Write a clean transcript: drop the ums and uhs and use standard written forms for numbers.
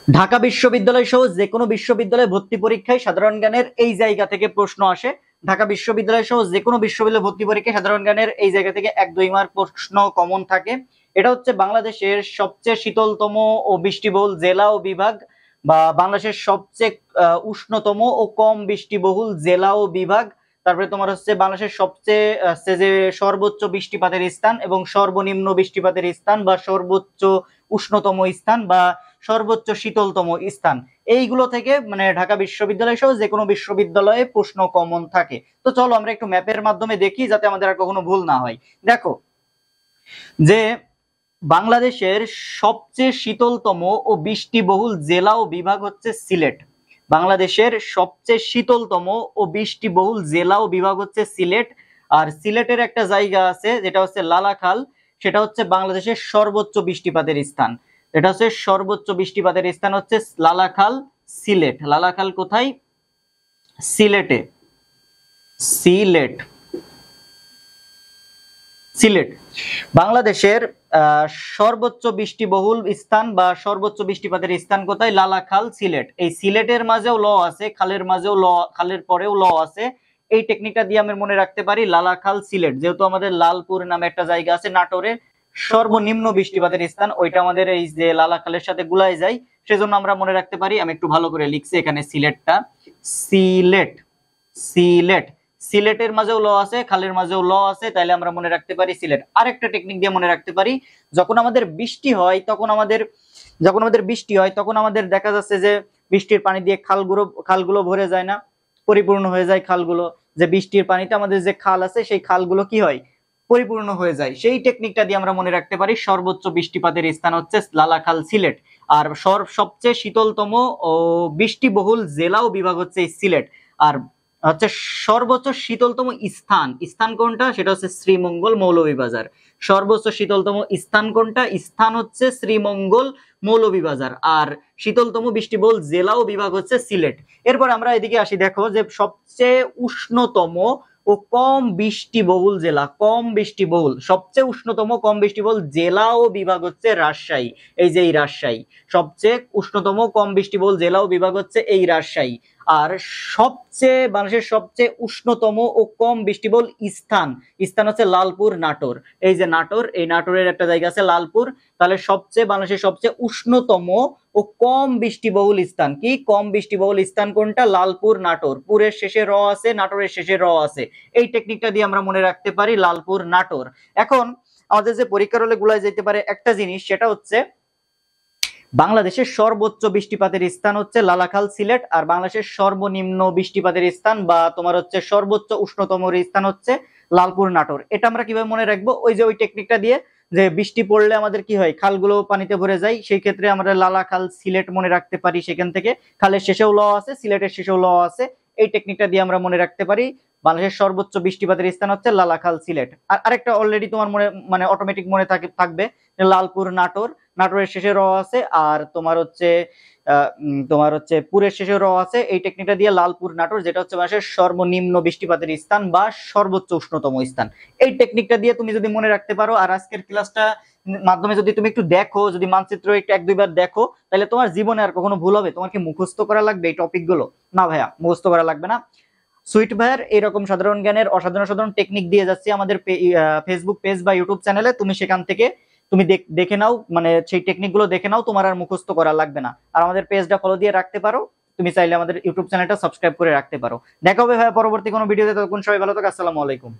ঢাকা বিশ্ববিদ্যালয় সহ যে কোনো বিশ্ববিদ্যালয়ে ভর্তি পরীক্ষায় সাধারণ জ্ঞানের এই জায়গা থেকে প্রশ্ন আসে। ঢাকা বিশ্ববিদ্যালয় সহ যে কোনো বিশ্ববিদ্যালয়ে ভর্তি পরীক্ষায় সাধারণ জ্ঞানের এই জায়গা থেকে 1-2 মার্ক প্রশ্ন কমন থাকে। এটা হচ্ছে বাংলাদেশের সবচেয়ে শীতলতম ও বৃষ্টিবহুল জেলা ও বিভাগ, বা বাংলাদেশের সবচেয়ে উষ্ণতম ও কম বৃষ্টিবহুল জেলা ও বিভাগ। তারপরে তোমার হচ্ছে বাংলাদেশের সবচেয়ে যে সর্বোচ্চ বৃষ্টিপাতের স্থান এবং সর্বনিম্ন বৃষ্টিপাতের স্থান, বা সর্বোচ্চ উষ্ণতম স্থান বা সর্বোচ্চ শীতলতম স্থান। এইগুলো থেকে মানে ঢাকা বিশ্ববিদ্যালয় সহ যে কোনো বিশ্ববিদ্যালয়ে প্রশ্ন কমন থাকে। তো চলো আমরা একটু ম্যাপের মাধ্যমে দেখি যাতে আমাদের আর কখনো ভুল না হয়। দেখো যে বাংলাদেশের সবচেয়ে শীতলতম ও বৃষ্টিবহুল জেলা ও বিভাগ হচ্ছে সিলেট। বাংলাদেশের সবচেয়ে শীতলতম ও বৃষ্টিবহুল জেলা ও বিভাগ হচ্ছে সিলেট। আর সিলেটের একটা জায়গা আছে যেটা হচ্ছে লালাখাল, সেটা হচ্ছে বাংলাদেশের সর্বোচ্চ বৃষ্টিপাতের স্থান। এটা হচ্ছে সর্বোচ্চ বৃষ্টিপাতের স্থান হচ্ছে লালাখাল, সিলেট। লালাখাল কোথায়? সিলেটে। সিলেট, সিলেট বাংলাদেশের সর্বোচ্চ বৃষ্টিবহুল স্থান বা সর্বোচ্চ বৃষ্টিপাতের স্থান কোথায়? লালাখাল, সিলেট। এই সিলেটের মাঝেও ল আছে, খালের মাঝেও ল, খালের পরেও ল আছে। এই টেকনিকটা দিয়ে আমরা মনে রাখতে পারি লালাখাল, সিলেট। যেহেতু আমাদের লালপুর নামে একটা জায়গা আছে নাটোরের, সর্বনিম্ন বৃষ্টিপাতের স্থান ওইটা আমাদের এই যে লালাখালের সাথে গুলায় যায়, সেজন্য আমরা মনে রাখতে পারি। আমি একটু ভালো করে লিখছি এখানে সিলেটটা, সিলেট, সিলেট। সিলেটের মাঝেও ল আছে, খালের মাঝেও ল আছে, তাইলে আমরা মনে রাখতে পারি সিলেট। আরেকটা টেকনিক দিয়ে মনে রাখতে পারি, যখন আমাদের বৃষ্টি হয় তখন আমাদের দেখা যাচ্ছে যে বৃষ্টির পানি দিয়ে খালগুলো ভরে যায় না, পরিপূর্ণ হয়ে যায় খালগুলো। যে বৃষ্টির পানিতে আমাদের যে খাল আছে সেই খালগুলো কি হয়? পরিপূর্ণ হয়ে যায়। সেই টেকনিকটা দিয়ে আমরা মনে রাখতে পারি সর্বোচ্চ বৃষ্টিপাতের স্থান হচ্ছে লালাখাল, সিলেট। আর সবচেয়ে শীতলতম ও বৃষ্টিবহুল জেলা ও বিভাগ হচ্ছে সিলেট। আর হচ্ছে সর্বোচ্চ শীতলতম স্থান, স্থান কোনটা? সেটা হচ্ছে শ্রীমঙ্গল, মৌলভীবাজার। সর্বোচ্চ শীতলতম স্থান কোনটা? স্থান হচ্ছে শ্রীমঙ্গল, মৌলভীবাজার। আর শীতলতম বৃষ্টিবহুল জেলা ও বিভাগ হচ্ছে সিলেট। এরপর আমরা এদিকে আসি, দেখো যে সবচেয়ে উষ্ণতম ও কম বৃষ্টিবহুল জেলা, সবচেয়ে উষ্ণতম কম বৃষ্টিবহুল জেলা ও বিভাগ হচ্ছে রাজশাহী। এই যে এই রাজশাহী, সবচেয়ে উষ্ণতম কম বৃষ্টিবহুল জেলা ও বিভাগ হচ্ছে এই রাজশাহী। আর বাংলাদেশের সবচেয়ে উষ্ণতম ও কম বৃষ্টিবহুল স্থান, হচ্ছে লালপুর, নাটোর। এই যে নাটোর, এই নাটোরের একটা জায়গা আছে লালপুর। তাহলে বাংলাদেশের সবচেয়ে উষ্ণতম ও কম বৃষ্টিবহুল স্থান কি? কম বৃষ্টিবহুল স্থান কোনটা? লালপুর, নাটোর। পুরের শেষে র আছে, নাটোরের শেষে র আছে। এই টেকনিকটা দিয়ে আমরা মনে রাখতে পারি লালপুর, নাটোর। এখন আমাদের যে পরীক্ষার হলে গুলায় যেতে পারে একটা জিনিস, সেটা হচ্ছে বাংলাদেশের সর্বোচ্চ বৃষ্টিপাতের স্থান হচ্ছে লালাখাল, সিলেট। আর বাংলাদেশের সর্বনিম্ন বৃষ্টিপাতের স্থান বা তোমার হচ্ছে সর্বোচ্চ উষ্ণতম স্থান হচ্ছে লালপুর, নাটোর। এটা আমরা কিভাবে মনে রাখবো? ওই যে ওই টেকনিকটা দিয়ে, যে বৃষ্টি পড়লে আমাদের কি হয়? খালগুলো পানিতে ভরে যায়। সেই ক্ষেত্রে আমরা লালাখাল, সিলেট মনে রাখতে পারি। সেখান থেকে খালের শেষেও ল আছে, সিলেটের শেষেও ল আছে। এই টেকনিকটা দিয়ে আমরা মনে রাখতে পারি বাংলাদেশের সর্বোচ্চ বৃষ্টিপাতের স্থান হচ্ছে লালাখাল, সিলেট। আর আরেকটা অলরেডি তোমার মনে মানে অটোমেটিক মনে থাকবে, লালপুর, নাটোর। নাটোরের শেষে র আছে, আর তোমার হচ্ছে পুরের শেষে র আছে। এই টেকনিকটা দিয়ে লালপুর, নাটোর, যেটা হচ্ছে বাংলাদেশের সর্বনিম্ন বৃষ্টিপাতের স্থান বা সর্বোচ্চ উষ্ণতম স্থান। এই টেকনিকটা দিয়ে তুমি যদি মনে রাখতে পারো, আর আজকের ক্লাসটা মাধ্যমে যদি তুমি একটু দেখো, যদি মানচিত্র একটু 1-2 বার দেখো, তাহলে তোমার জীবনে আর কখনো ভুল হবে? তোমার কি মুখস্থ করা লাগবে এই টপিক গুলো? না ভাইয়া, মুখস্থ করা লাগবে না। সুইট ভাইয়ার এরকম সাধারণ জ্ঞানের অসাধারণ সাধারণ টেকনিক দিয়ে যাচ্ছি আমাদের ফেসবুক পেজ বা ইউটিউব চ্যানেলে। তুমি সেখান থেকে তুমি দেখে নাও, মানে সেই টেকনিক গুলো দেখে নাও, তোমার আর মুখস্থ করা লাগবে না। আর আমাদের পেজটা ফলো দিয়ে রাখতে পারো। তুমি চাইলে আমাদের ইউটিউব চ্যানেলটা সাবস্ক্রাইব করে রাখতে পারো। দেখা হবে ভাইয়া পরবর্তী কোনো ভিডিওতে। ততক্ষণ সবাই ভালো থাকো। আসসালামু আলাইকুম।